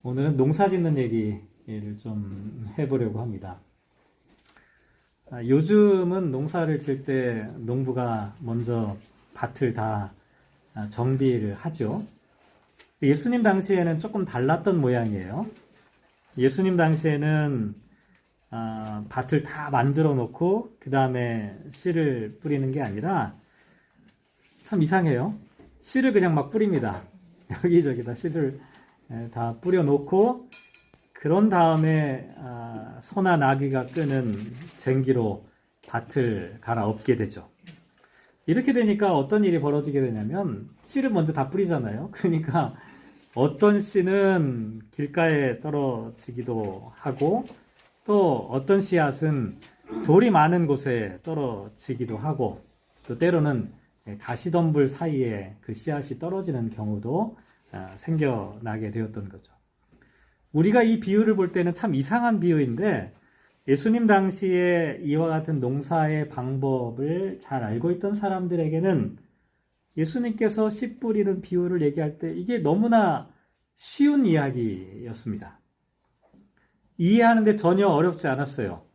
오늘은 농사 짓는 얘기를 좀 해보려고 합니다. 요즘은 농사를 질 때 농부가 먼저 밭을 다 정비를 하죠. 예수님 당시에는 조금 달랐던 모양이에요. 예수님 당시에는 밭을 다 만들어 놓고 그 다음에 씨를 뿌리는 게 아니라 참 이상해요. 씨를 그냥 막 뿌립니다. 여기저기다 씨를 다 뿌려놓고 그런 다음에 소나 나귀가 끄는 쟁기로 밭을 갈아엎게 되죠. 이렇게 되니까 어떤 일이 벌어지게 되냐면 씨를 먼저 다 뿌리잖아요. 그러니까 어떤 씨는 길가에 떨어지기도 하고 또 어떤 씨앗은 돌이 많은 곳에 떨어지기도 하고 또 때로는 가시덤불 사이에 그 씨앗이 떨어지는 경우도 생겨나게 되었던 거죠. 우리가 이 비유를 볼 때는 참 이상한 비유인데 예수님 당시에 이와 같은 농사의 방법을 잘 알고 있던 사람들에게는 예수님께서 씨 뿌리는 비유를 얘기할 때 이게 너무나 쉬운 이야기였습니다. 이해하는데 전혀 어렵지 않았어요.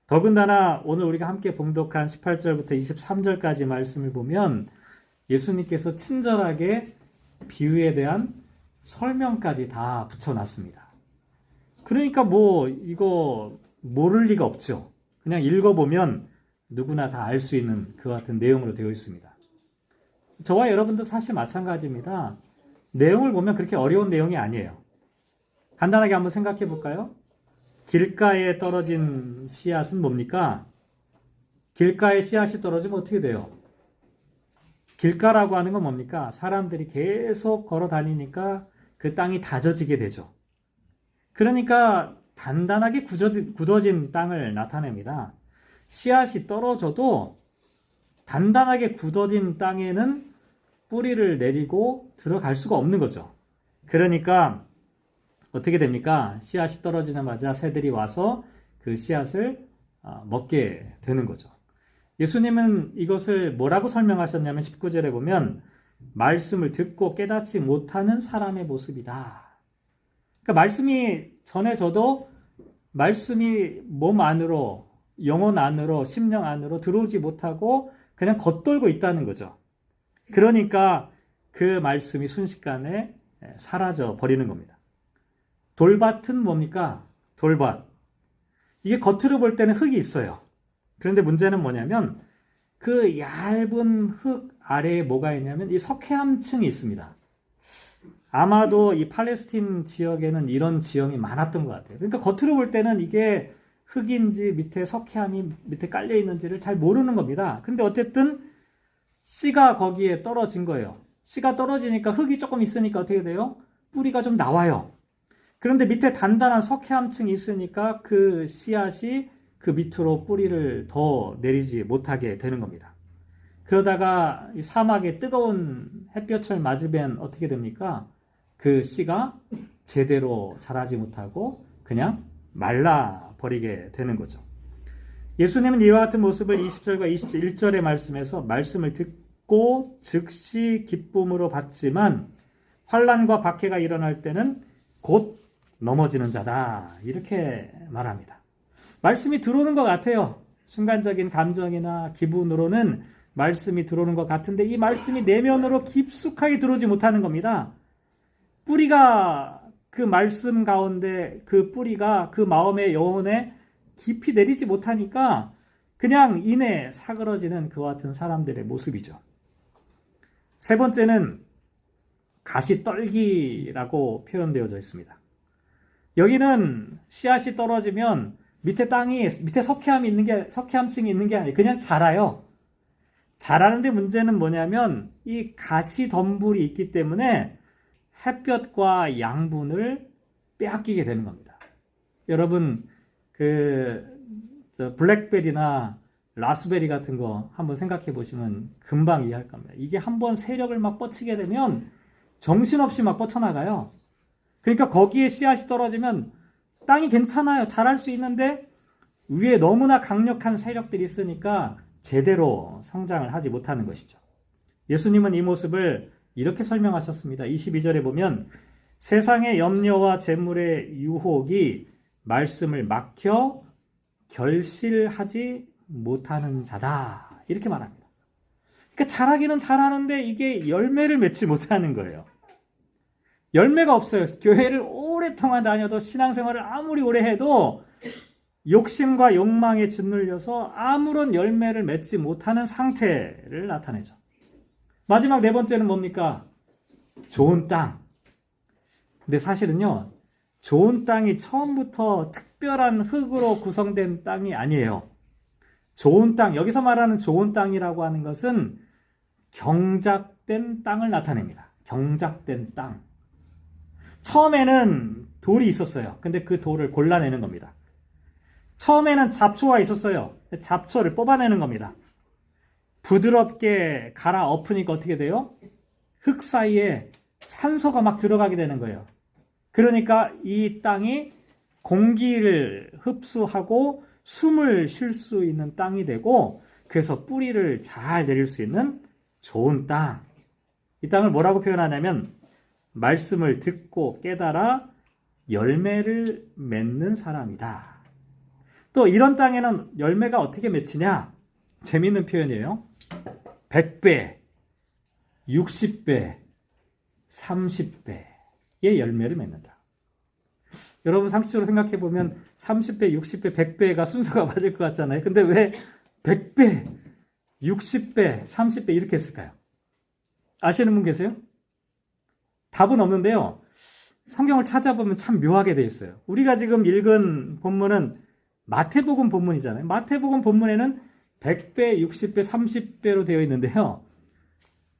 더군다나 오늘 우리가 함께 봉독한 18절부터 23절까지 말씀을 보면 예수님께서 친절하게 비유에 대한 설명까지 다 붙여놨습니다. 그러니까 이거 모를 리가 없죠. 그냥 읽어보면 누구나 다 알 수 있는 그 같은 내용으로 되어 있습니다. 저와 여러분도 사실 마찬가지입니다. 내용을 보면 그렇게 어려운 내용이 아니에요. 간단하게 한번 생각해 볼까요? 길가에 떨어진 씨앗은 뭡니까? 길가에 씨앗이 떨어지면 어떻게 돼요? 길가라고 하는 건 뭡니까? 사람들이 계속 걸어 다니니까 그 땅이 다져지게 되죠. 그러니까 단단하게 굳어진 땅을 나타냅니다. 씨앗이 떨어져도 단단하게 굳어진 땅에는 뿌리를 내리고 들어갈 수가 없는 거죠. 그러니까 어떻게 됩니까? 씨앗이 떨어지자마자 새들이 와서 그 씨앗을 먹게 되는 거죠. 예수님은 이것을 뭐라고 설명하셨냐면 19절에 보면 말씀을 듣고 깨닫지 못하는 사람의 모습이다. 그러니까 말씀이 전해져도 말씀이 몸 안으로, 영혼 안으로, 심령 안으로 들어오지 못하고 그냥 겉돌고 있다는 거죠. 그러니까 그 말씀이 순식간에 사라져 버리는 겁니다. 돌밭은 뭡니까? 돌밭. 이게 겉으로 볼 때는 흙이 있어요. 그런데 문제는 뭐냐면 그 얇은 흙 아래에 뭐가 있냐면 이 석회암층이 있습니다. 아마도 이 팔레스틴 지역에는 이런 지형이 많았던 것 같아요. 그러니까 겉으로 볼 때는 이게 흙인지 밑에 석회암이 밑에 깔려 있는지를 잘 모르는 겁니다. 근데 어쨌든 씨가 거기에 떨어진 거예요. 씨가 떨어지니까 흙이 조금 있으니까 어떻게 돼요? 뿌리가 좀 나와요. 그런데 밑에 단단한 석회암층이 있으니까 그 씨앗이 그 밑으로 뿌리를 더 내리지 못하게 되는 겁니다. 그러다가 사막의 뜨거운 햇볕을 맞으면 어떻게 됩니까? 그 씨가 제대로 자라지 못하고 그냥 말라버리게 되는 거죠. 예수님은 이와 같은 모습을 20절과 21절의 말씀에서 말씀을 듣고 즉시 기쁨으로 받지만 환난과 박해가 일어날 때는 곧 넘어지는 자다. 이렇게 말합니다. 말씀이 들어오는 것 같아요. 순간적인 감정이나 기분으로는 말씀이 들어오는 것 같은데 이 말씀이 내면으로 깊숙하게 들어오지 못하는 겁니다. 뿌리가 그 말씀 가운데 그 뿌리가 그 마음의 영혼에 깊이 내리지 못하니까 그냥 이내 사그러지는 그와 같은 사람들의 모습이죠. 세 번째는 가시떨기라고 표현되어져 있습니다. 여기는 씨앗이 떨어지면 밑에 석회암층이 있는 게 아니에요. 그냥 자라요. 자라는데 문제는 뭐냐면 이 가시덤불이 있기 때문에 햇볕과 양분을 빼앗기게 되는 겁니다. 여러분 블랙베리나 라스베리 같은 거 한번 생각해 보시면 금방 이해할 겁니다. 이게 한번 세력을 막 뻗치게 되면 정신없이 막 뻗쳐나가요. 그러니까 거기에 씨앗이 떨어지면 땅이 괜찮아요. 자랄 수 있는데 위에 너무나 강력한 세력들이 있으니까 제대로 성장을 하지 못하는 것이죠. 예수님은 이 모습을 이렇게 설명하셨습니다. 22절에 보면 세상의 염려와 재물의 유혹이 말씀을 막혀 결실하지 못하는 자다. 이렇게 말합니다. 그러니까 잘하기는 잘하는데 이게 열매를 맺지 못하는 거예요. 열매가 없어요. 교회를 오랫동안 다녀도 신앙생활을 아무리 오래 해도 욕심과 욕망에 짓눌려서 아무런 열매를 맺지 못하는 상태를 나타내죠. 마지막 네 번째는 뭡니까? 좋은 땅. 근데 사실은요, 좋은 땅이 처음부터 특별한 흙으로 구성된 땅이 아니에요. 좋은 땅, 여기서 말하는 좋은 땅이라고 하는 것은 경작된 땅을 나타냅니다. 경작된 땅. 처음에는 돌이 있었어요. 근데 그 돌을 골라내는 겁니다. 처음에는 잡초가 있었어요. 잡초를 뽑아내는 겁니다. 부드럽게 갈아 엎으니까 어떻게 돼요? 흙 사이에 산소가 막 들어가게 되는 거예요. 그러니까 이 땅이 공기를 흡수하고 숨을 쉴 수 있는 땅이 되고, 그래서 뿌리를 잘 내릴 수 있는 좋은 땅. 이 땅을 뭐라고 표현하냐면 말씀을 듣고 깨달아 열매를 맺는 사람이다. 또 이런 땅에는 열매가 어떻게 맺히냐? 재미있는 표현이에요. 100배, 60배, 30배의 열매를 맺는다. 여러분 상식적으로 생각해 보면 30배, 60배, 100배가 순서가 맞을 것 같잖아요. 근데 왜 100배, 60배, 30배 이렇게 했을까요? 아시는 분 계세요? 답은 없는데요. 성경을 찾아보면 참 묘하게 되어 있어요. 우리가 지금 읽은 본문은 마태복음 본문이잖아요. 마태복음 본문에는 100배, 60배, 30배로 되어 있는데요.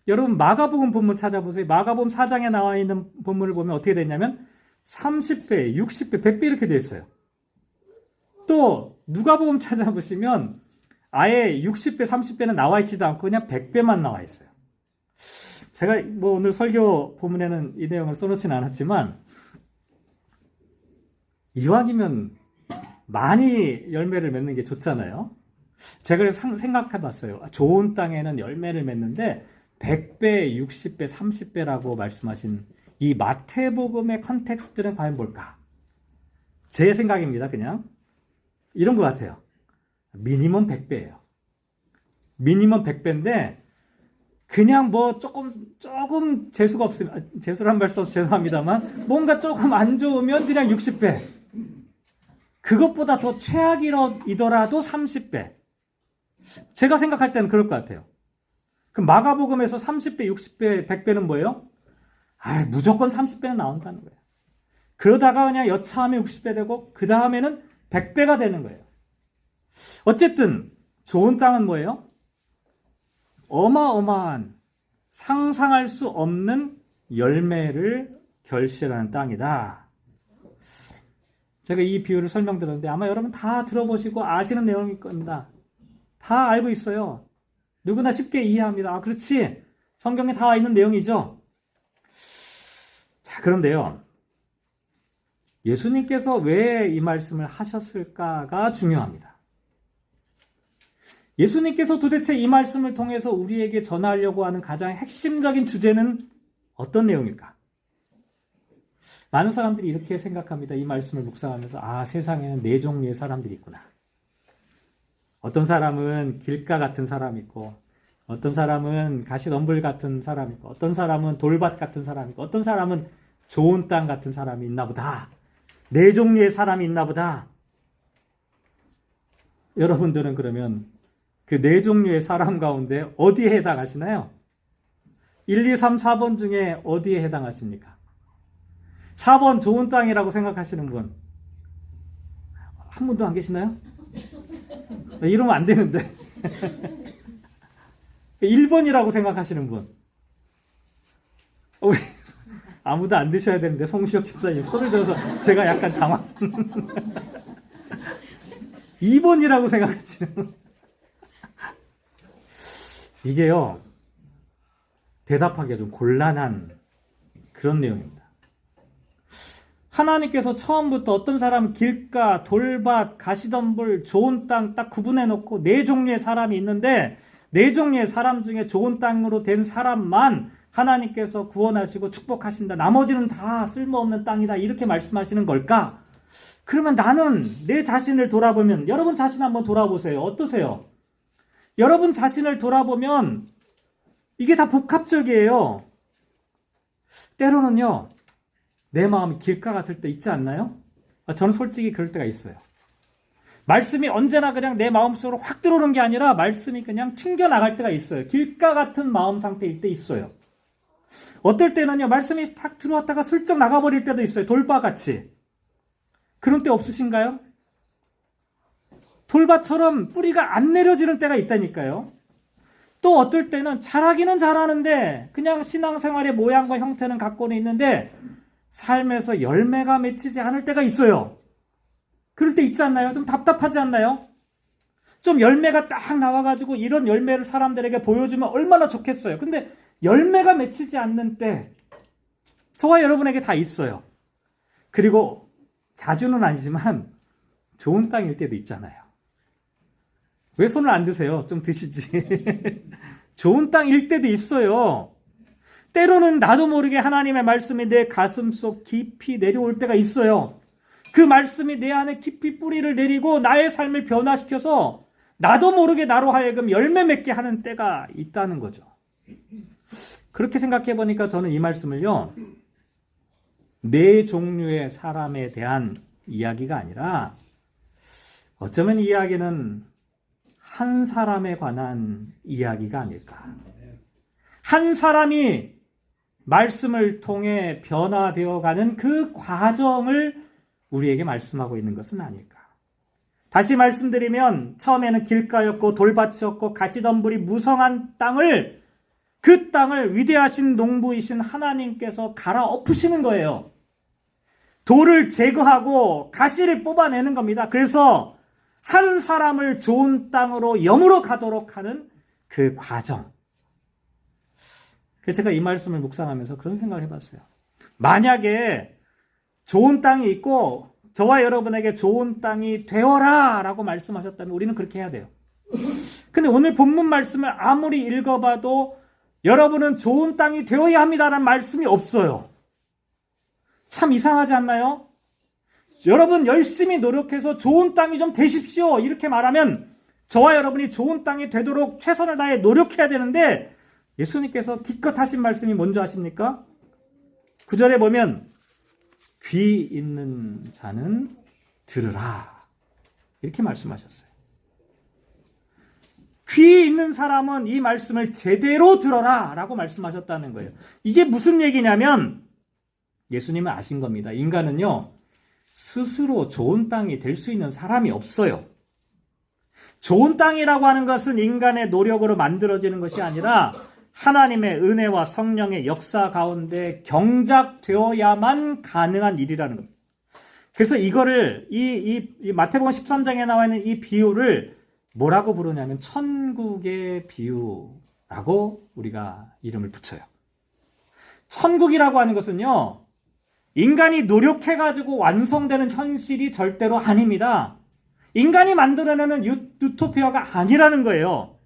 여러분 마가복음 본문 찾아보세요. 마가복음 4장에 나와 있는 본문을 보면 어떻게 되냐면 30배, 60배, 100배 이렇게 되어 있어요. 또 누가복음 찾아보시면 아예 60배, 30배는 나와 있지도 않고 그냥 100배만 나와 있어요. 제가 뭐 오늘 설교 본문에는 이 내용을 써놓지는 않았지만 이왕이면 많이 열매를 맺는 게 좋잖아요. 제가 그래서 생각해 봤어요. 좋은 땅에는 열매를 맺는데 100배, 60배, 30배라고 말씀하신 이 마태복음의 컨텍스트는 과연 뭘까? 제 생각입니다. 그냥 이런 것 같아요. 미니멈 100배예요. 미니멈 100배인데 그냥 뭐 조금 재수가 없으면, 재수란 말 써서 죄송합니다만 뭔가 조금 안 좋으면 그냥 60배, 그것보다 더 최악이더라도 30배. 제가 생각할 때는 그럴 것 같아요. 그 마가복음에서 30배, 60배, 100배는 뭐예요? 무조건 30배는 나온다는 거예요. 그러다가 그냥 여차하면 60배 되고 그 다음에는 100배가 되는 거예요. 어쨌든 좋은 땅은 뭐예요? 어마어마한 상상할 수 없는 열매를 결실하는 땅이다. 제가 이 비유를 설명드렸는데 아마 여러분 다 들어보시고 아시는 내용일 겁니다. 다 알고 있어요. 누구나 쉽게 이해합니다. 그렇지. 성경에 다 있는 내용이죠. 자, 그런데요. 예수님께서 왜 이 말씀을 하셨을까가 중요합니다. 예수님께서 도대체 이 말씀을 통해서 우리에게 전하려고 하는 가장 핵심적인 주제는 어떤 내용일까? 많은 사람들이 이렇게 생각합니다. 이 말씀을 묵상하면서 세상에는 네 종류의 사람들이 있구나. 어떤 사람은 길가 같은 사람이 있고, 어떤 사람은 가시덤불 같은 사람이 있고, 어떤 사람은 돌밭 같은 사람이 있고, 어떤 사람은 좋은 땅 같은 사람이 있나 보다. 네 종류의 사람이 있나 보다. 여러분들은 그러면 그 네 종류의 사람 가운데 어디에 해당하시나요? 1, 2, 3, 4번 중에 어디에 해당하십니까? 4번 좋은 땅이라고 생각하시는 분? 한 분도 안 계시나요? 이러면 안 되는데. 1번이라고 생각하시는 분? 아무도 안 드셔야 되는데 송시혁 집사님 손을 들어서 제가 약간 당황. 2번이라고 생각하시는 분? 이게요, 대답하기가 좀 곤란한 그런 내용입니다. 하나님께서 처음부터 어떤 사람은 길가, 돌밭, 가시덤불, 좋은 땅 딱 구분해 놓고 네 종류의 사람이 있는데 네 종류의 사람 중에 좋은 땅으로 된 사람만 하나님께서 구원하시고 축복하신다. 나머지는 다 쓸모없는 땅이다. 이렇게 말씀하시는 걸까? 그러면 나는 내 자신을 돌아보면, 여러분 자신 한번 돌아보세요. 어떠세요? 여러분 자신을 돌아보면 이게 다 복합적이에요. 때로는요, 내 마음이 길가 같을 때 있지 않나요? 저는 솔직히 그럴 때가 있어요. 말씀이 언제나 그냥 내 마음속으로 확 들어오는 게 아니라 말씀이 그냥 튕겨나갈 때가 있어요. 길가 같은 마음 상태일 때 있어요. 어떨 때는요, 말씀이 탁 들어왔다가 슬쩍 나가버릴 때도 있어요. 돌밭같이. 그런 때 없으신가요? 돌밭처럼 뿌리가 안 내려지는 때가 있다니까요. 또 어떨 때는 잘하기는 잘하는데 그냥 신앙생활의 모양과 형태는 갖고는 있는데 삶에서 열매가 맺히지 않을 때가 있어요. 그럴 때 있지 않나요? 좀 답답하지 않나요? 좀 열매가 딱 나와가지고 이런 열매를 사람들에게 보여주면 얼마나 좋겠어요. 근데 열매가 맺히지 않는 때 저와 여러분에게 다 있어요. 그리고 자주는 아니지만 좋은 땅일 때도 있잖아요. 왜 손을 안 드세요? 좀 드시지. 좋은 땅일 때도 있어요. 때로는 나도 모르게 하나님의 말씀이 내 가슴 속 깊이 내려올 때가 있어요. 그 말씀이 내 안에 깊이 뿌리를 내리고 나의 삶을 변화시켜서 나도 모르게 나로 하여금 열매 맺게 하는 때가 있다는 거죠. 그렇게 생각해 보니까 저는 이 말씀을요, 네 종류의 사람에 대한 이야기가 아니라 어쩌면 이 이야기는 한 사람에 관한 이야기가 아닐까. 한 사람이 말씀을 통해 변화되어가는 그 과정을 우리에게 말씀하고 있는 것은 아닐까. 다시 말씀드리면 처음에는 길가였고 돌밭이었고 가시덤불이 무성한 땅을, 그 땅을 위대하신 농부이신 하나님께서 갈아엎으시는 거예요. 돌을 제거하고 가시를 뽑아내는 겁니다. 그래서 한 사람을 좋은 땅으로 영으로 가도록 하는 그 과정. 그래서 제가 이 말씀을 묵상하면서 그런 생각을 해봤어요. 만약에 좋은 땅이 있고 저와 여러분에게 좋은 땅이 되어라 라고 말씀하셨다면 우리는 그렇게 해야 돼요. 근데 오늘 본문 말씀을 아무리 읽어봐도 여러분은 좋은 땅이 되어야 합니다라는 말씀이 없어요. 참 이상하지 않나요? 여러분 열심히 노력해서 좋은 땅이 좀 되십시오 이렇게 말하면 저와 여러분이 좋은 땅이 되도록 최선을 다해 노력해야 되는데 예수님께서 기껏 하신 말씀이 뭔지 아십니까? 9절에 보면 귀 있는 자는 들으라 이렇게 말씀하셨어요. 귀 있는 사람은 이 말씀을 제대로 들어라 라고 말씀하셨다는 거예요. 이게 무슨 얘기냐면 예수님은 아신 겁니다. 인간은요 스스로 좋은 땅이 될 수 있는 사람이 없어요. 좋은 땅이라고 하는 것은 인간의 노력으로 만들어지는 것이 아니라 하나님의 은혜와 성령의 역사 가운데 경작되어야만 가능한 일이라는 겁니다. 그래서 이거를 이 마태복음 13장에 나와 있는 이 비유를 뭐라고 부르냐면 천국의 비유라고 우리가 이름을 붙여요. 천국이라고 하는 것은요, 인간이 노력해가지고 완성되는 현실이 절대로 아닙니다. 인간이 만들어내는 유토피아가 아니라는 거예요.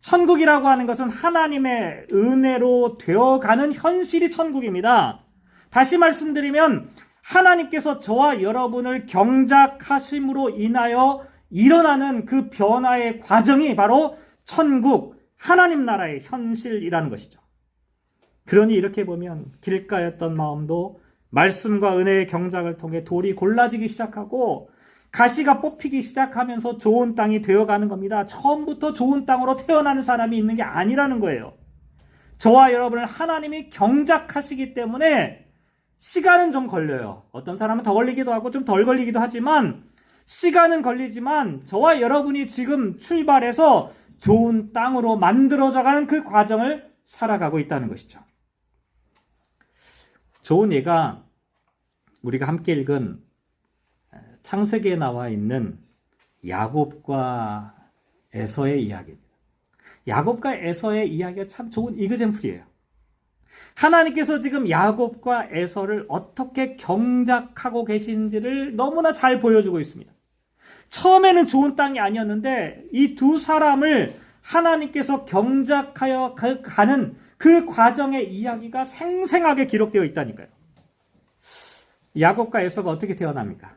천국이라고 하는 것은 하나님의 은혜로 되어가는 현실이 천국입니다. 다시 말씀드리면 하나님께서 저와 여러분을 경작하심으로 인하여 일어나는 그 변화의 과정이 바로 천국, 하나님 나라의 현실이라는 것이죠. 그러니 이렇게 보면 길가였던 마음도 말씀과 은혜의 경작을 통해 돌이 골라지기 시작하고 가시가 뽑히기 시작하면서 좋은 땅이 되어가는 겁니다. 처음부터 좋은 땅으로 태어나는 사람이 있는 게 아니라는 거예요. 저와 여러분을 하나님이 경작하시기 때문에 시간은 좀 걸려요. 어떤 사람은 더 걸리기도 하고 좀 덜 걸리기도 하지만 시간은 걸리지만 저와 여러분이 지금 출발해서 좋은 땅으로 만들어져가는 그 과정을 살아가고 있다는 것이죠. 좋은 예가 우리가 함께 읽은 창세기에 나와 있는 야곱과 에서의 이야기입니다. 야곱과 에서의 이야기가 참 좋은 이그젬플이에요. 하나님께서 지금 야곱과 에서를 어떻게 경작하고 계신지를 너무나 잘 보여주고 있습니다. 처음에는 좋은 땅이 아니었는데 이 두 사람을 하나님께서 경작하여 가는 그 과정의 이야기가 생생하게 기록되어 있다니까요. 야곱과 에서가 어떻게 태어납니까?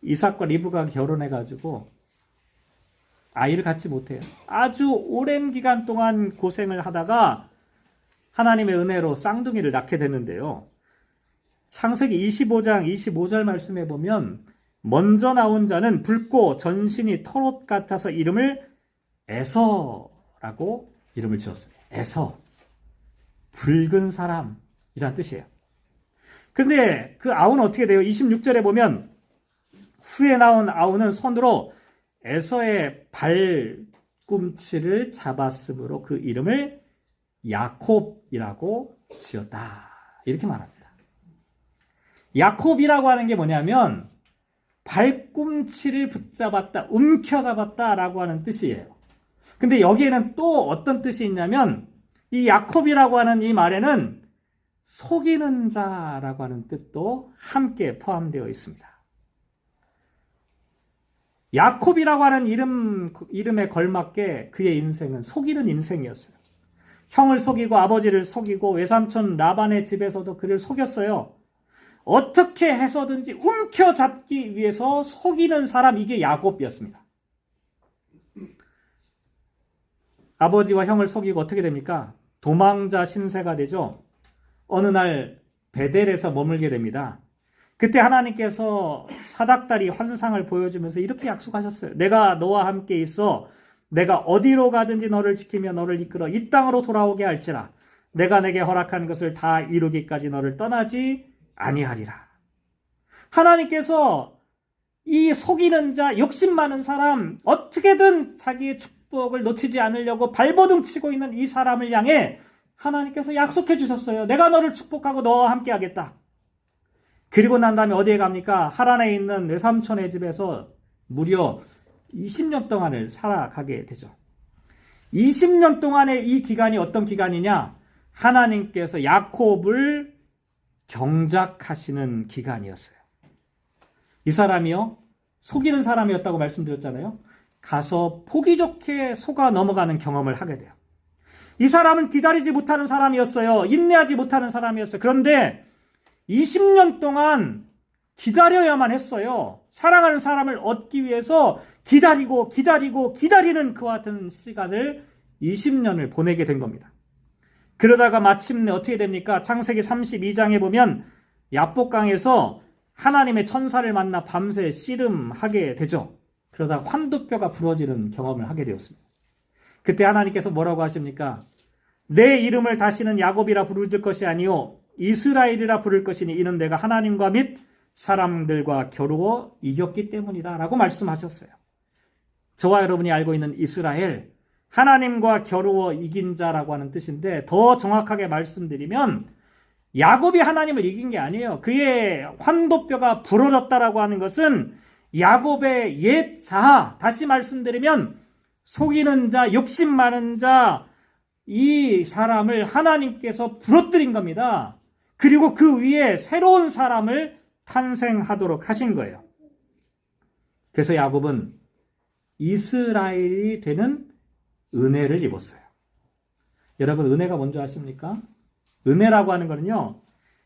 이삭과 리브가 결혼해가지고 아이를 갖지 못해요. 아주 오랜 기간 동안 고생을 하다가 하나님의 은혜로 쌍둥이를 낳게 되는데요. 창세기 25장 25절 말씀에 보면 먼저 나온 자는 붉고 전신이 털옷 같아서 이름을 에서라고 이름을 지었어요. 에서, 붉은 사람이란 뜻이에요. 그런데 그 아우는 어떻게 돼요? 26절에 보면 후에 나온 아우는 손으로 에서의 발꿈치를 잡았으므로 그 이름을 야콥이라고 지었다. 이렇게 말합니다. 야콥이라고 하는 게 뭐냐면 발꿈치를 붙잡았다, 움켜잡았다라고 하는 뜻이에요. 근데 여기에는 또 어떤 뜻이 있냐면 이 야콥이라고 하는 이 말에는 속이는 자라고 하는 뜻도 함께 포함되어 있습니다. 야콥이라고 하는 이름에 걸맞게 그의 인생은 속이는 인생이었어요. 형을 속이고 아버지를 속이고 외삼촌 라반의 집에서도 그를 속였어요. 어떻게 해서든지 움켜잡기 위해서 속이는 사람, 이게 야곱이었습니다. 아버지와 형을 속이고 어떻게 됩니까? 도망자 신세가 되죠. 어느 날 베델에서 머물게 됩니다. 그때 하나님께서 사닥다리 환상을 보여주면서 이렇게 약속하셨어요. 내가 너와 함께 있어 내가 어디로 가든지 너를 지키며 너를 이끌어 이 땅으로 돌아오게 할지라. 내가 내게 허락한 것을 다 이루기까지 너를 떠나지 아니하리라. 하나님께서 이 속이는 자, 욕심 많은 사람, 어떻게든 자기의 축복을 놓치지 않으려고 발버둥 치고 있는 이 사람을 향해 하나님께서 약속해 주셨어요. 내가 너를 축복하고 너와 함께 하겠다. 그리고 난 다음에 어디에 갑니까? 하란에 있는 외삼촌의 집에서 무려 20년 동안을 살아가게 되죠. 20년 동안의 이 기간이 어떤 기간이냐? 하나님께서 야곱을 경작하시는 기간이었어요. 이 사람이요, 속이는 사람이었다고 말씀드렸잖아요. 가서 보기 좋게 속아 넘어가는 경험을 하게 돼요. 이 사람은 기다리지 못하는 사람이었어요. 인내하지 못하는 사람이었어요. 그런데 20년 동안 기다려야만 했어요. 사랑하는 사람을 얻기 위해서 기다리는 그와 같은 시간을 20년을 보내게 된 겁니다. 그러다가 마침내 어떻게 됩니까? 창세기 32장에 보면 야복강에서 하나님의 천사를 만나 밤새 씨름하게 되죠. 그러다 환도뼈가 부러지는 경험을 하게 되었습니다. 그때 하나님께서 뭐라고 하십니까? 내 이름을 다시는 야곱이라 부를 것이 아니요 이스라엘이라 부를 것이니 이는 내가 하나님과 및 사람들과 겨루어 이겼기 때문이다 라고 말씀하셨어요. 저와 여러분이 알고 있는 이스라엘, 하나님과 겨루어 이긴 자라고 하는 뜻인데, 더 정확하게 말씀드리면 야곱이 하나님을 이긴 게 아니에요. 그의 환도뼈가 부러졌다라고 하는 것은 야곱의 옛 자아, 다시 말씀드리면 속이는 자, 욕심 많은 자, 이 사람을 하나님께서 부러뜨린 겁니다. 그리고 그 위에 새로운 사람을 탄생하도록 하신 거예요. 그래서 야곱은 이스라엘이 되는 은혜를 입었어요. 여러분, 은혜가 뭔지 아십니까? 은혜라고 하는 거는요,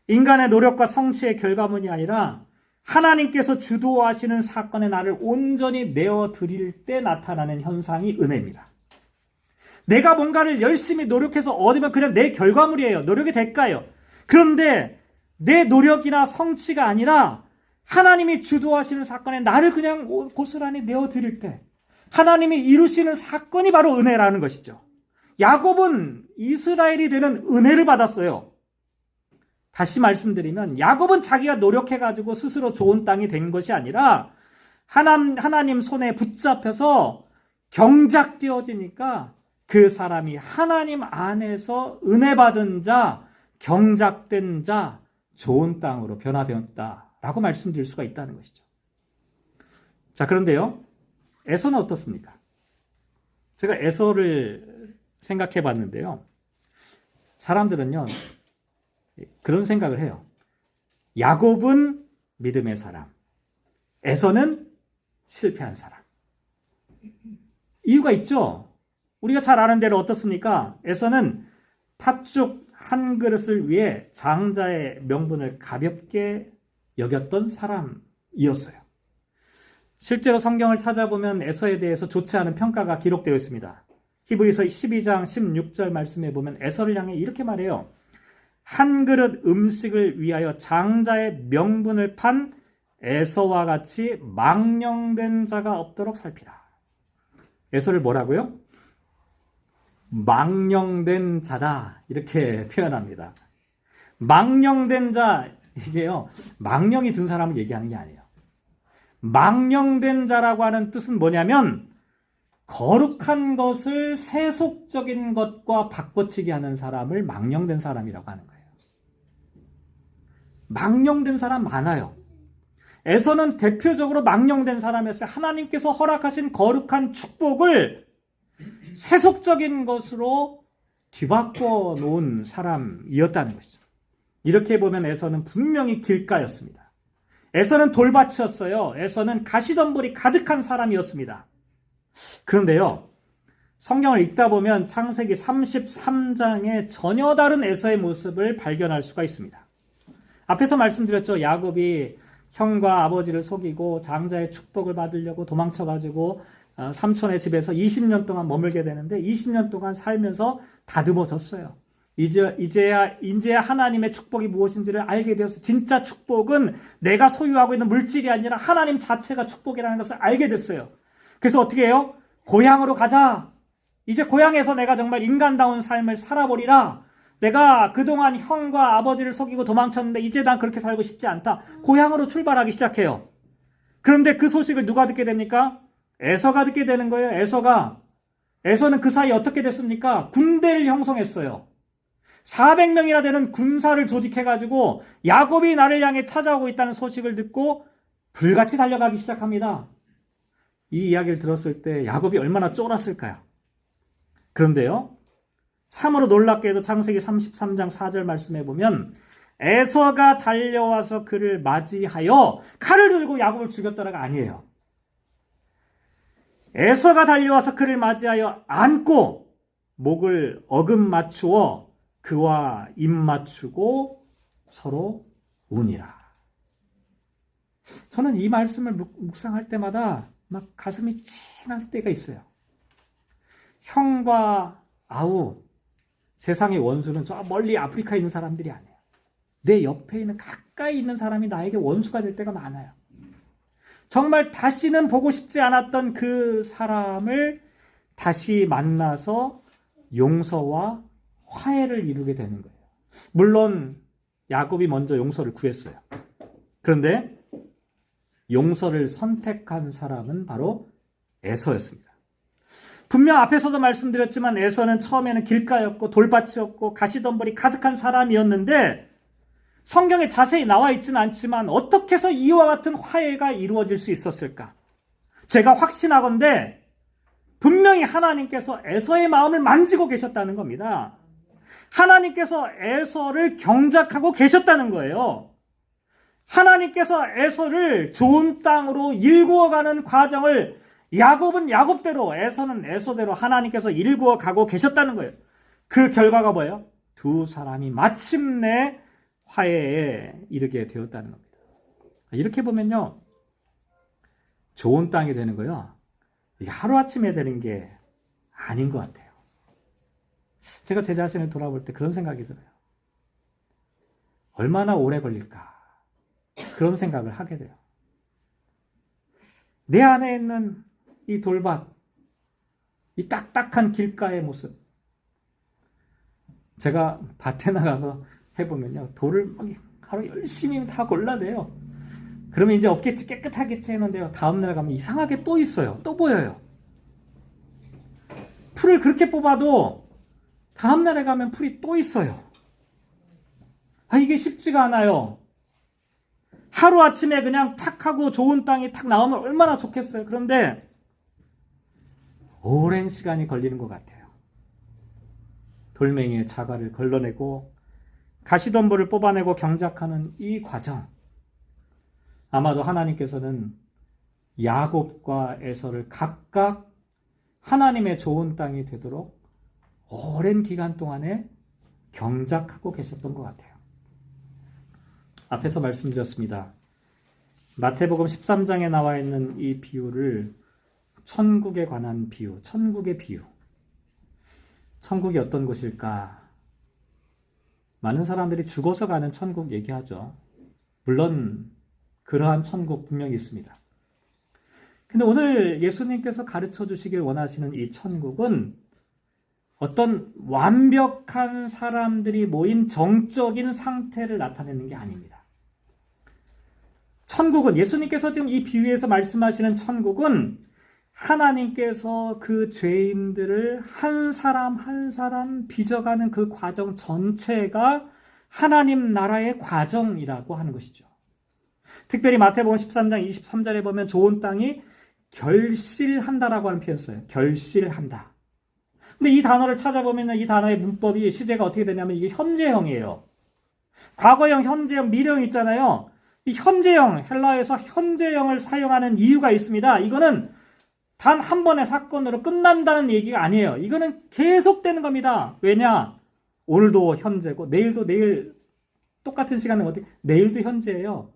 인간의 노력과 성취의 결과물이 아니라 하나님께서 주도하시는 사건에 나를 온전히 내어드릴 때 나타나는 현상이 은혜입니다. 내가 뭔가를 열심히 노력해서 얻으면 그냥 내 결과물이에요. 노력의 대가예요. 그런데 내 노력이나 성취가 아니라 하나님이 주도하시는 사건에 나를 그냥 고스란히 내어드릴 때 하나님이 이루시는 사건이 바로 은혜라는 것이죠. 야곱은 이스라엘이 되는 은혜를 받았어요. 다시 말씀드리면 야곱은 자기가 노력해가지고 스스로 좋은 땅이 된 것이 아니라 하나님 손에 붙잡혀서 경작되어지니까 그 사람이 하나님 안에서 은혜 받은 자, 경작된 자, 좋은 땅으로 변화되었다라고 말씀드릴 수가 있다는 것이죠. 자, 그런데요, 에서는 어떻습니까? 제가 에서를 생각해 봤는데요. 사람들은요, 그런 생각을 해요. 야곱은 믿음의 사람, 에서는 실패한 사람. 이유가 있죠. 우리가 잘 아는 대로 어떻습니까? 에서는 팥죽 한 그릇을 위해 장자의 명분을 가볍게 여겼던 사람이었어요. 실제로 성경을 찾아보면 에서에 대해서 좋지 않은 평가가 기록되어 있습니다. 히브리서 12장 16절 말씀에 보면 에서를 향해 이렇게 말해요. 한 그릇 음식을 위하여 장자의 명분을 판 에서와 같이 망령된 자가 없도록 살피라. 에서를 뭐라고요? 망령된 자다, 이렇게 표현합니다. 망령된 자, 이게요, 망령이 든 사람을 얘기하는 게 아니에요. 망령된 자라고 하는 뜻은 뭐냐면 거룩한 것을 세속적인 것과 바꿔치기 하는 사람을 망령된 사람이라고 하는 거예요. 망령된 사람 많아요. 에서는 대표적으로 망령된 사람이었어요. 하나님께서 허락하신 거룩한 축복을 세속적인 것으로 뒤바꿔 놓은 사람이었다는 것이죠. 이렇게 보면 에서는 분명히 길가였습니다. 에서는 돌밭이었어요. 에서는 가시덤불이 가득한 사람이었습니다. 그런데요, 성경을 읽다 보면 창세기 33장에 전혀 다른 에서의 모습을 발견할 수가 있습니다. 앞에서 말씀드렸죠. 야곱이 형과 아버지를 속이고 장자의 축복을 받으려고 도망쳐가지고 삼촌의 집에서 20년 동안 머물게 되는데 20년 동안 살면서 다듬어졌어요. 이제야 하나님의 축복이 무엇인지를 알게 되었어요. 진짜 축복은 내가 소유하고 있는 물질이 아니라 하나님 자체가 축복이라는 것을 알게 됐어요. 그래서 어떻게 해요? 고향으로 가자. 이제 고향에서 내가 정말 인간다운 삶을 살아보리라. 내가 그동안 형과 아버지를 속이고 도망쳤는데 이제 난 그렇게 살고 싶지 않다. 고향으로 출발하기 시작해요. 그런데 그 소식을 누가 듣게 됩니까? 에서가 듣게 되는 거예요. 에서는 그 사이 어떻게 됐습니까? 군대를 형성했어요. 400명이나 되는 군사를 조직해가지고 야곱이 나를 향해 찾아오고 있다는 소식을 듣고 불같이 달려가기 시작합니다. 이 이야기를 들었을 때 야곱이 얼마나 쫄았을까요? 그런데요, 참으로 놀랍게도 창세기 33장 4절 말씀에 보면 에서가 달려와서 그를 맞이하여 칼을 들고 야곱을 죽였더라가 아니에요. 에서가 달려와서 그를 맞이하여 안고 목을 어금 맞추어 그와 입 맞추고 서로 우니라. 저는 이 말씀을 묵상할 때마다 막 가슴이 찡할 때가 있어요. 형과 아우, 세상의 원수는 저 멀리 아프리카에 있는 사람들이 아니에요. 내 옆에 있는 가까이 있는 사람이 나에게 원수가 될 때가 많아요. 정말 다시는 보고 싶지 않았던 그 사람을 다시 만나서 용서와 화해를 이루게 되는 거예요. 물론 야곱이 먼저 용서를 구했어요. 그런데 용서를 선택한 사람은 바로 에서였습니다. 분명 앞에서도 말씀드렸지만 에서는 처음에는 길가였고 돌밭이었고 가시덤불이 가득한 사람이었는데 성경에 자세히 나와 있지는 않지만 어떻게 해서 이와 같은 화해가 이루어질 수 있었을까? 제가 확신하건대 분명히 하나님께서 에서의 마음을 만지고 계셨다는 겁니다. 하나님께서 에서를 경작하고 계셨다는 거예요. 하나님께서 에서를 좋은 땅으로 일구어가는 과정을 야곱은 야곱대로, 에서는 에서대로 하나님께서 일구어가고 계셨다는 거예요. 그 결과가 뭐예요? 두 사람이 마침내 화해에 이르게 되었다는 겁니다. 이렇게 보면요, 좋은 땅이 되는 거요, 이게 하루아침에 되는 게 아닌 것 같아요. 제가 제 자신을 돌아볼 때 그런 생각이 들어요. 얼마나 오래 걸릴까? 그런 생각을 하게 돼요. 내 안에 있는 이 돌밭, 이 딱딱한 길가의 모습. 제가 밭에 나가서 해보면요, 돌을 막 하루 열심히 다 골라내요. 그러면 이제 없겠지, 깨끗하겠지 했는데요, 다음날 가면 이상하게 또 있어요. 또 보여요. 풀을 그렇게 뽑아도 다음날에 가면 풀이 또 있어요. 이게 쉽지가 않아요. 하루아침에 그냥 탁 하고 좋은 땅이 탁 나오면 얼마나 좋겠어요. 그런데 오랜 시간이 걸리는 것 같아요. 돌멩이의 자갈을 걸러내고 가시덤불을 뽑아내고 경작하는 이 과정, 아마도 하나님께서는 야곱과 에서를 각각 하나님의 좋은 땅이 되도록 오랜 기간 동안에 경작하고 계셨던 것 같아요. 앞에서 말씀드렸습니다. 마태복음 13장에 나와 있는 이 비유를 천국에 관한 비유, 천국의 비유. 천국이 어떤 곳일까? 많은 사람들이 죽어서 가는 천국 얘기하죠. 물론 그러한 천국 분명히 있습니다. 근데 오늘 예수님께서 가르쳐 주시길 원하시는 이 천국은 어떤 완벽한 사람들이 모인 정적인 상태를 나타내는 게 아닙니다. 천국은, 예수님께서 지금 이 비유에서 말씀하시는 천국은 하나님께서 그 죄인들을 한 사람 한 사람 빚어가는 그 과정 전체가 하나님 나라의 과정이라고 하는 것이죠. 특별히 마태복음 13장 23절에 보면 좋은 땅이 결실한다라고 하는 표현을 써요. 결실한다. 근데 이 단어를 찾아보면 이 단어의 문법이 시제가 어떻게 되냐면 이게 현재형이에요. 과거형, 현재형, 미래형 있잖아요. 이 현재형, 헬라어에서 현재형을 사용하는 이유가 있습니다. 이거는 단 한 번의 사건으로 끝난다는 얘기가 아니에요. 이거는 계속되는 겁니다. 왜냐? 오늘도 현재고 내일도 내일 똑같은 시간은 어떻게? 내일도 현재예요.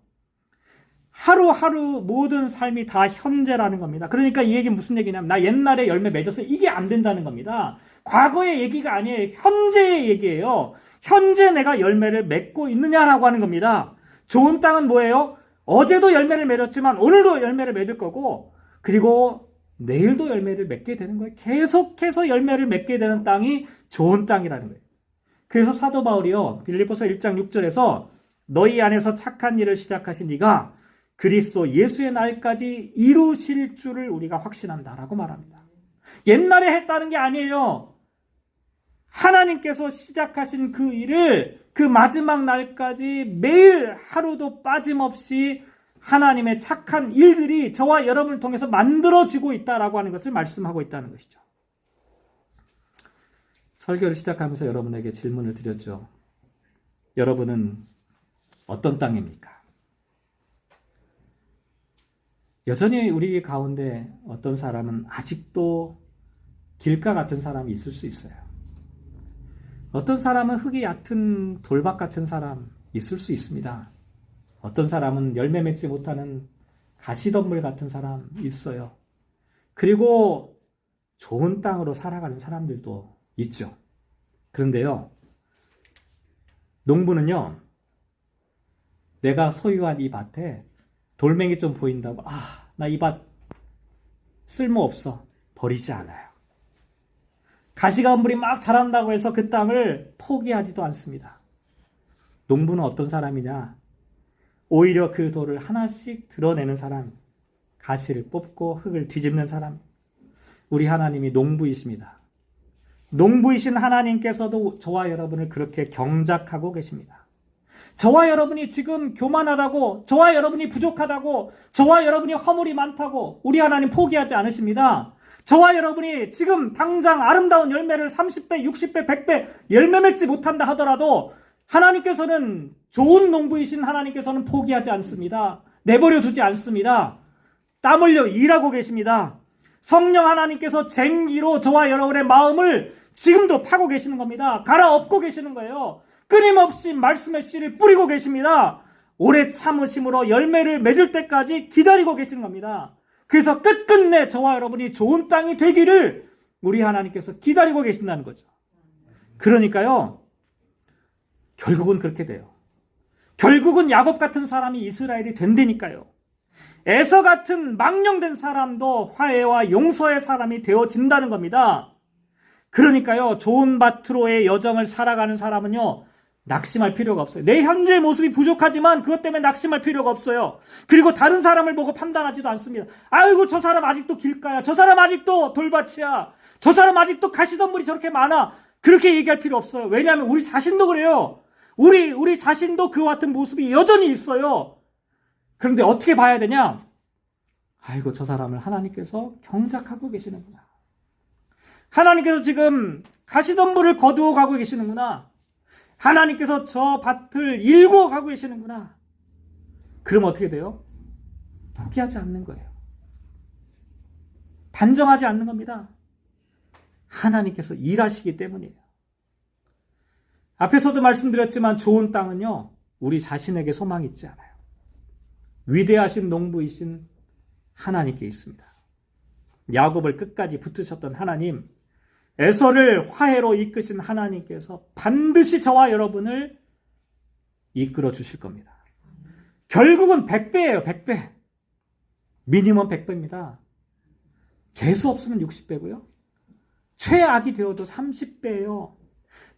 하루하루 모든 삶이 다 현재라는 겁니다. 그러니까 이 얘기는 무슨 얘기냐면 나 옛날에 열매 맺었어. 이게 안 된다는 겁니다. 과거의 얘기가 아니에요. 현재의 얘기예요. 현재 내가 열매를 맺고 있느냐라고 하는 겁니다. 좋은 땅은 뭐예요? 어제도 열매를 맺었지만 오늘도 열매를 맺을 거고 그리고 내일도 열매를 맺게 되는 거예요. 계속해서 열매를 맺게 되는 땅이 좋은 땅이라는 거예요. 그래서 사도 바울이요. 빌립보서 1장 6절에서 너희 안에서 착한 일을 시작하신 이가 그리스도 예수의 날까지 이루실 줄을 우리가 확신한다라고 말합니다. 옛날에 했다는 게 아니에요. 하나님께서 시작하신 그 일을 그 마지막 날까지 매일 하루도 빠짐없이 하나님의 착한 일들이 저와 여러분을 통해서 만들어지고 있다라고 하는 것을 말씀하고 있다는 것이죠. 설교를 시작하면서 여러분에게 질문을 드렸죠. 여러분은 어떤 땅입니까? 여전히 우리 가운데 어떤 사람은 아직도 길가 같은 사람이 있을 수 있어요. 어떤 사람은 흙이 얕은 돌박 같은 사람 있을 수 있습니다. 어떤 사람은 열매 맺지 못하는 가시덤불 같은 사람 있어요. 그리고 좋은 땅으로 살아가는 사람들도 있죠. 그런데요, 농부는요, 내가 소유한 이 밭에 돌멩이 좀 보인다고 나 이 밭 쓸모없어 버리지 않아요. 가시덤불이 막 자란다고 해서 그 땅을 포기하지도 않습니다. 농부는 어떤 사람이냐? 오히려 그 돌을 하나씩 드러내는 사람, 가시를 뽑고 흙을 뒤집는 사람. 우리 하나님이 농부이십니다. 농부이신 하나님께서도 저와 여러분을 그렇게 경작하고 계십니다. 저와 여러분이 지금 교만하다고, 저와 여러분이 부족하다고, 저와 여러분이 허물이 많다고 우리 하나님 포기하지 않으십니다. 저와 여러분이 지금 당장 아름다운 열매를 30배, 60배, 100배 열매 맺지 못한다 하더라도 하나님께서는, 좋은 농부이신 하나님께서는 포기하지 않습니다. 내버려 두지 않습니다. 땀 흘려 일하고 계십니다. 성령 하나님께서 쟁기로 저와 여러분의 마음을 지금도 파고 계시는 겁니다. 갈아엎고 계시는 거예요. 끊임없이 말씀의 씨를 뿌리고 계십니다. 오래 참으심으로 열매를 맺을 때까지 기다리고 계시는 겁니다. 그래서 끝끝내 저와 여러분이 좋은 땅이 되기를 우리 하나님께서 기다리고 계신다는 거죠. 그러니까요, 결국은 그렇게 돼요. 결국은 야곱 같은 사람이 이스라엘이 된다니까요. 에서 같은 망령된 사람도 화해와 용서의 사람이 되어진다는 겁니다. 그러니까요, 좋은 밭으로의 여정을 살아가는 사람은요, 낙심할 필요가 없어요. 내 현재 모습이 부족하지만 그것 때문에 낙심할 필요가 없어요. 그리고 다른 사람을 보고 판단하지도 않습니다. 아이고, 저 사람 아직도 길가야. 저 사람 아직도 돌밭이야. 저 사람 아직도 가시덤불이 저렇게 많아. 그렇게 얘기할 필요 없어요. 왜냐하면 우리 자신도 그래요. 우리 자신도 그와 같은 모습이 여전히 있어요. 그런데 어떻게 봐야 되냐? 아이고, 저 사람을 하나님께서 경작하고 계시는구나. 하나님께서 지금 가시덤불을 거두어 가고 계시는구나. 하나님께서 저 밭을 일구어 가고 계시는구나. 그럼 어떻게 돼요? 포기하지 않는 거예요. 단정하지 않는 겁니다. 하나님께서 일하시기 때문이에요. 앞에서도 말씀드렸지만 좋은 땅은요, 우리 자신에게 소망이 있지 않아요. 위대하신 농부이신 하나님께 있습니다. 야곱을 끝까지 붙드셨던 하나님, 에서를 화해로 이끄신 하나님께서 반드시 저와 여러분을 이끌어 주실 겁니다. 결국은 100배예요, 100배. 미니멈 100배입니다. 재수 없으면 60배고요. 최악이 되어도 30배예요.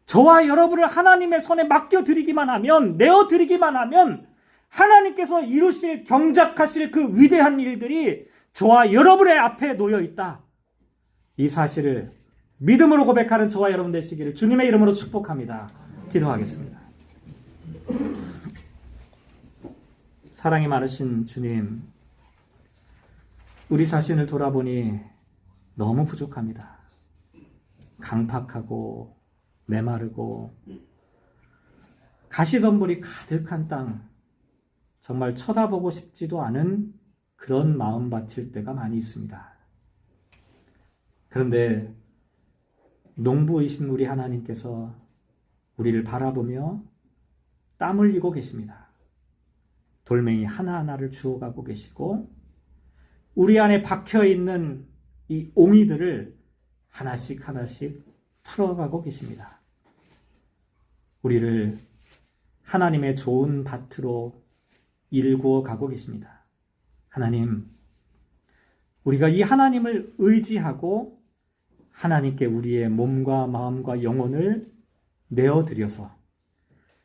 저와 여러분을 하나님의 손에 맡겨드리기만 하면, 내어드리기만 하면 하나님께서 이루실 경작하실 그 위대한 일들이 저와 여러분의 앞에 놓여 있다. 이 사실을 믿음으로 고백하는 저와 여러분 되시기를 주님의 이름으로 축복합니다. 기도하겠습니다. 사랑이 많으신 주님, 우리 자신을 돌아보니 너무 부족합니다. 강팍하고 메마르고 가시덤불이 가득한 땅, 정말 쳐다보고 싶지도 않은 그런 마음밭일 때가 많이 있습니다. 그런데 농부이신 우리 하나님께서 우리를 바라보며 땀 흘리고 계십니다. 돌멩이 하나하나를 주워가고 계시고 우리 안에 박혀있는 이 옹이들을 하나씩 하나씩 풀어가고 계십니다. 우리를 하나님의 좋은 밭으로 일구어 가고 계십니다. 하나님, 우리가 이 하나님을 의지하고 하나님께 우리의 몸과 마음과 영혼을 내어드려서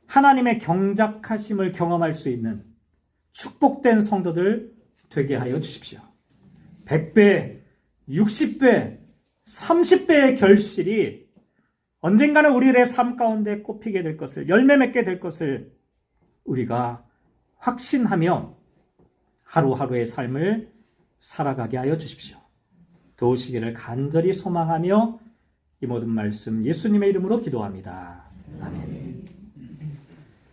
하나님의 경작하심을 경험할 수 있는 축복된 성도들 되게 하여 주십시오. 100배, 60배, 30배의 결실이 언젠가는 우리의 삶 가운데 꼽히게 될 것을, 열매 맺게 될 것을 우리가 확신하며 하루하루의 삶을 살아가게 하여 주십시오. 도우시기를 간절히 소망하며 이 모든 말씀 예수님의 이름으로 기도합니다. 아멘.